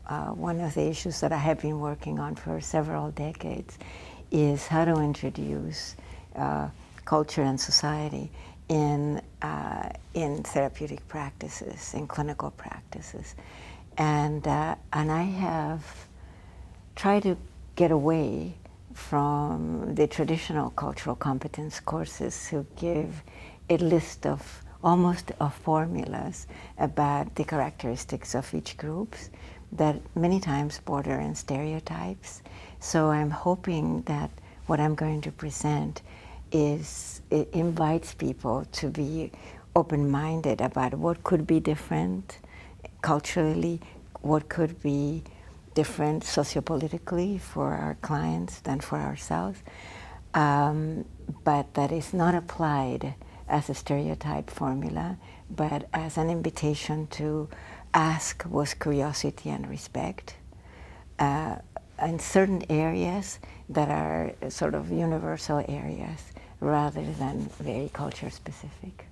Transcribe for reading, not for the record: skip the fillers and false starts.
one of the issues that I have been working on for several decades is how to introduce culture and society in therapeutic practices, in clinical practices, and I have tried to get away from the traditional cultural competence courses who give a list of almost of formulas about the characteristics of each group that many times border on stereotypes. So I'm hoping that what I'm going to present it invites people to be open-minded about what could be different culturally, what could be different sociopolitically for our clients than for ourselves, but that is not applied as a stereotype formula, but as an invitation to ask with curiosity and respect in certain areas that are sort of universal areas rather than very culture specific.